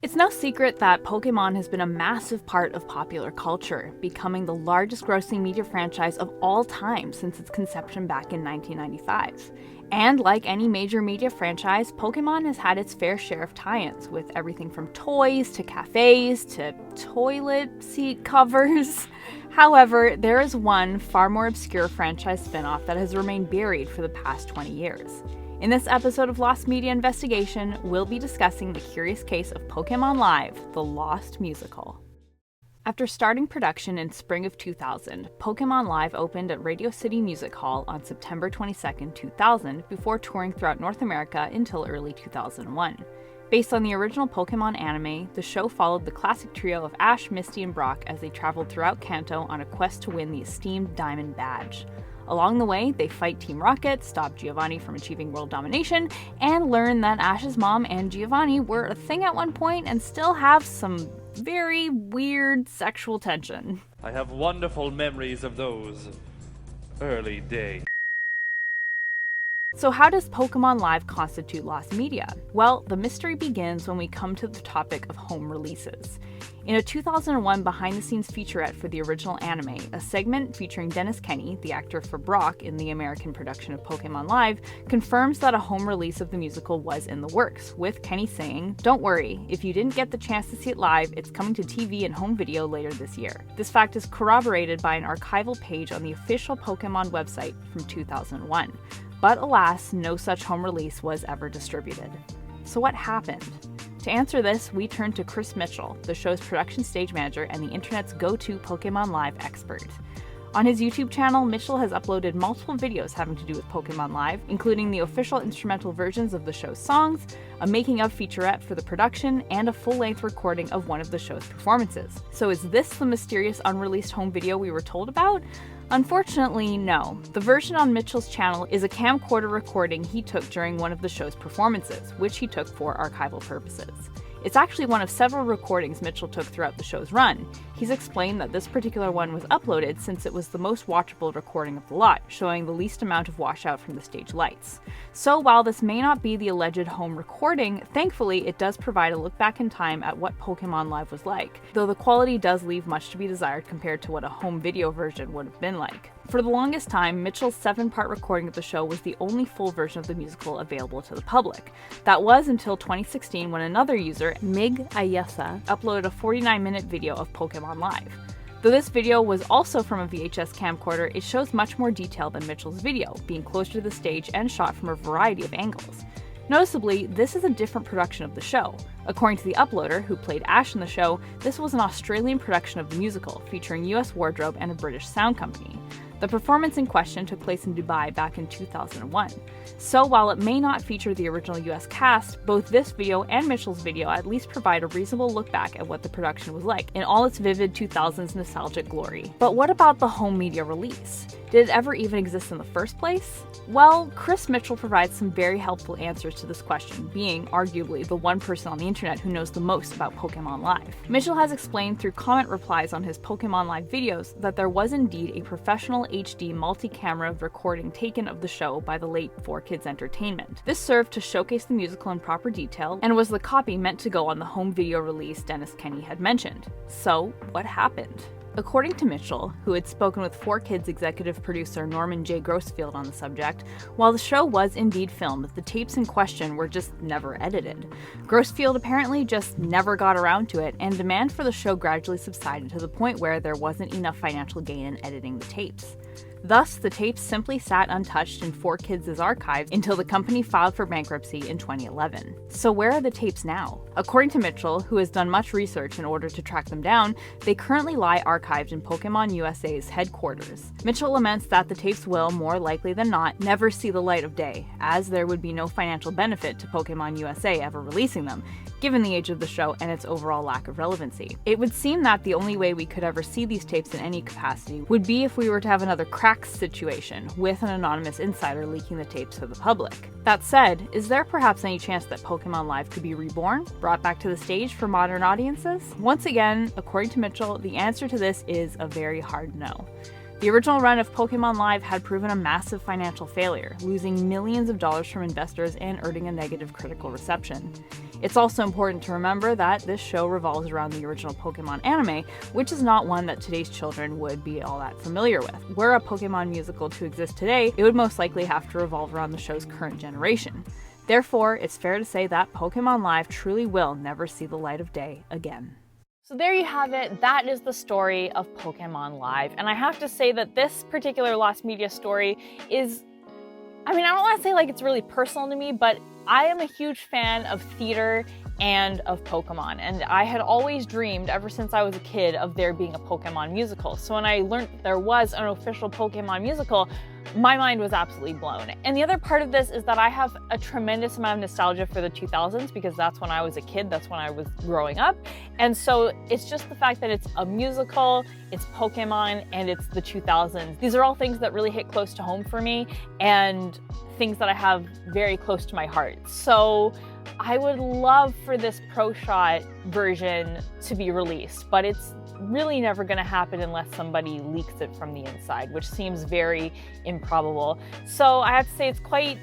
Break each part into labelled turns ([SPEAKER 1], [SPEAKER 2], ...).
[SPEAKER 1] It's no secret that Pokémon has been a massive part of popular culture, becoming the largest grossing media franchise of all time since its conception back in 1995. And like any major media franchise, Pokémon has had its fair share of tie-ins, with everything from toys to cafes to toilet seat covers. However, there is one far more obscure franchise spin-off that has remained buried for the past 20 years. In this episode of Lost Media Investigation, we'll be discussing the curious case of Pokémon Live, the Lost Musical. After starting production in spring of 2000, Pokémon Live opened at Radio City Music Hall on September 22, 2000, before touring throughout North America until early 2001. Based on the original Pokémon anime, the show followed the classic trio of Ash, Misty, and Brock as they traveled throughout Kanto on a quest to win the esteemed Diamond Badge. Along the way, they fight Team Rocket, stop Giovanni from achieving world domination, and learn that Ash's mom and Giovanni were a thing at one point and still have some very weird sexual tension.
[SPEAKER 2] I have wonderful memories of those early days.
[SPEAKER 1] So how does Pokémon Live constitute lost media? Well, the mystery begins when we come to the topic of home releases. In a 2001 behind-the-scenes featurette for the original anime, a segment featuring Dennis Kenny, the actor for Brock in the American production of Pokémon Live, confirms that a home release of the musical was in the works, with Kenny saying, "Don't worry, if you didn't get the chance to see it live, it's coming to TV and home video later this year." This fact is corroborated by an archival page on the official Pokémon website from 2001. But alas, no such home release was ever distributed. So what happened? To answer this, we turn to Chris Mitchell, the show's production stage manager and the internet's go-to Pokémon Live expert. On his YouTube channel, Mitchell has uploaded multiple videos having to do with Pokémon Live, including the official instrumental versions of the show's songs, a making-of featurette for the production, and a full-length recording of one of the show's performances. So is this the mysterious unreleased home video we were told about? Unfortunately, no. The version on Mitchell's channel is a camcorder recording he took during one of the show's performances, which he took for archival purposes. It's actually one of several recordings Mitchell took throughout the show's run. He's explained that this particular one was uploaded since it was the most watchable recording of the lot, showing the least amount of washout from the stage lights. So while this may not be the alleged home recording, thankfully it does provide a look back in time at what Pokémon Live was like, though the quality does leave much to be desired compared to what a home video version would have been like. For the longest time, Mitchell's 7-part recording of the show was the only full version of the musical available to the public. That was until 2016 when another user, Mig Ayesa, uploaded a 49-minute video of Pokémon Live. Though this video was also from a VHS camcorder, it shows much more detail than Mitchell's video, being closer to the stage and shot from a variety of angles. Noticeably, this is a different production of the show. According to the uploader, who played Ash in the show, this was an Australian production of the musical, featuring US wardrobe and a British sound company. The performance in question took place in Dubai back in 2001. So while it may not feature the original US cast, both this video and Mitchell's video at least provide a reasonable look back at what the production was like in all its vivid 2000s nostalgic glory. But what about the home media release? Did it ever even exist in the first place? Well, Chris Mitchell provides some very helpful answers to this question, being arguably the one person on the internet who knows the most about Pokémon Live. Mitchell has explained through comment replies on his Pokémon Live videos that there was indeed a professional HD multi-camera recording taken of the show by the late 4Kids Entertainment. This served to showcase the musical in proper detail and was the copy meant to go on the home video release Dennis Kenny had mentioned. So, what happened? According to Mitchell, who had spoken with 4Kids executive producer Norman J. Grossfield on the subject, while the show was indeed filmed, the tapes in question were just never edited. Grossfield apparently just never got around to it, and demand for the show gradually subsided to the point where there wasn't enough financial gain in editing the tapes. Thus, the tapes simply sat untouched in 4Kids' archives until the company filed for bankruptcy in 2011. So where are the tapes now? According to Mitchell, who has done much research in order to track them down, they currently lie archived in Pokémon USA's headquarters. Mitchell laments that the tapes will, more likely than not, never see the light of day, as there would be no financial benefit to Pokémon USA ever releasing them, given the age of the show and its overall lack of relevancy. It would seem that the only way we could ever see these tapes in any capacity would be if we were to have another cracks situation, with an anonymous insider leaking the tapes to the public. That said, is there perhaps any chance that Pokémon Live could be reborn, brought back to the stage for modern audiences? Once again, according to Mitchell, the answer to this is a very hard no. The original run of Pokémon Live had proven a massive financial failure, losing millions of dollars from investors and earning a negative critical reception. It's also important to remember that this show revolves around the original Pokémon anime, which is not one that today's children would be all that familiar with. Were a Pokémon musical to exist today, it would most likely have to revolve around the show's current generation. Therefore, it's fair to say that Pokémon Live truly will never see the light of day again. So there you have it. That is the story of Pokémon Live. And I have to say that this particular lost media story is, I don't want to say like it's really personal to me, but I am a huge fan of theater and of Pokemon, and I had always dreamed ever since I was a kid of there being a Pokemon musical. So when I learned that there was an official Pokemon musical, my mind was absolutely blown. And the other part of this is that I have a tremendous amount of nostalgia for the 2000s because that's when I was a kid, that's when I was growing up. And so it's just the fact that it's a musical, it's Pokemon, and it's the 2000s. These are all things that really hit close to home for me and things that I have very close to my heart. So I would love for this Pro Shot version to be released, but it's really never going to happen unless somebody leaks it from the inside, which seems very improbable. So I have to say it's quite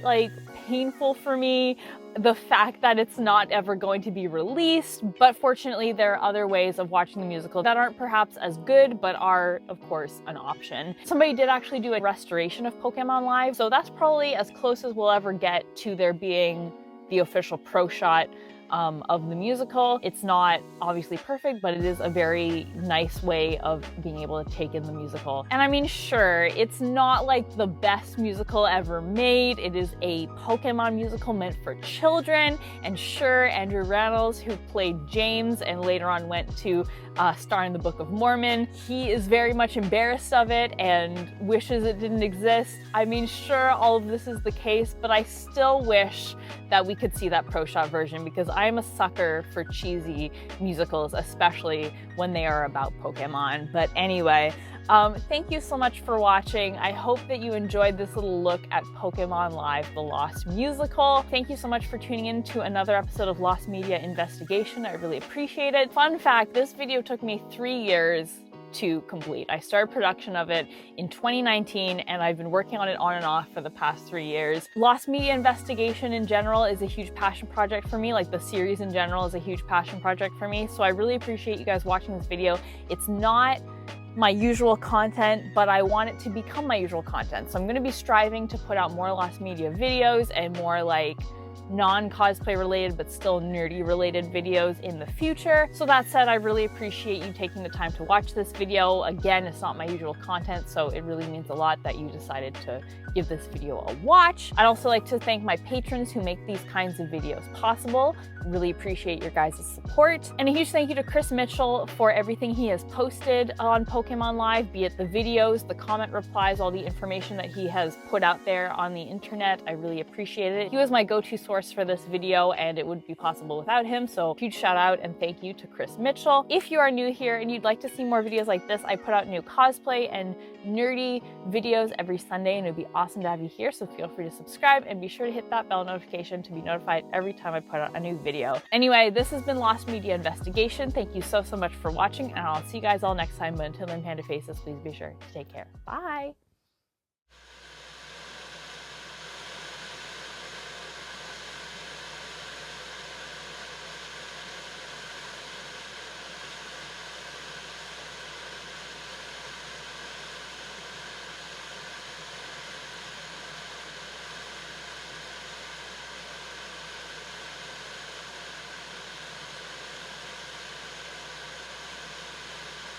[SPEAKER 1] painful for me, the fact that it's not ever going to be released, but fortunately there are other ways of watching the musical that aren't perhaps as good, but are of course an option. Somebody did actually do a restoration of Pokemon Live, so that's probably as close as we'll ever get to there being the official Pro Shot of the musical. It's not obviously perfect, but it is a very nice way of being able to take in the musical. And sure, it's not like the best musical ever made. It is a Pokemon musical meant for children. And sure, Andrew Rannells, who played James and later on went to star in the Book of Mormon, he is very much embarrassed of it and wishes it didn't exist. Sure, all of this is the case, but I still wish that we could see that Pro Shot version because I'm a sucker for cheesy musicals, especially when they are about Pokemon. But anyway, thank you so much for watching. I hope that you enjoyed this little look at Pokemon Live, the Lost Musical. Thank you so much for tuning in to another episode of Lost Media Investigation. I really appreciate it. Fun fact, this video took me 3 years to complete. I started production of it in 2019 and I've been working on it on and off for the past 3 years. Lost Media Investigation in general is a huge passion project for me, like the series in general is a huge passion project for me, so I really appreciate you guys watching this video. It's not my usual content, but I want it to become my usual content, so I'm going to be striving to put out more Lost Media videos and more non-cosplay related but still nerdy related videos in the future. So that said, I really appreciate you taking the time to watch this video. Again, it's not my usual content, so it really means a lot that you decided to give this video a watch. I'd also like to thank my patrons who make these kinds of videos possible. Really appreciate your guys' support. And a huge thank you to Chris Mitchell for everything he has posted on Pokemon Live, be it the videos, the comment replies, all the information that he has put out there on the internet. I really appreciate it. He was my go-to source for this video and it wouldn't be possible without him, so huge shout out and thank you to Chris Mitchell. If you are new here and you'd like to see more videos like this, I put out new cosplay and nerdy videos every Sunday and it'd be awesome to have you here, so feel free to subscribe and be sure to hit that bell notification to be notified every time I put out a new video. Anyway, this has been Lost Media Investigation. Thank you so much for watching and I'll see you guys all next time, but until then, Panda Faces, please be sure to take care. Bye!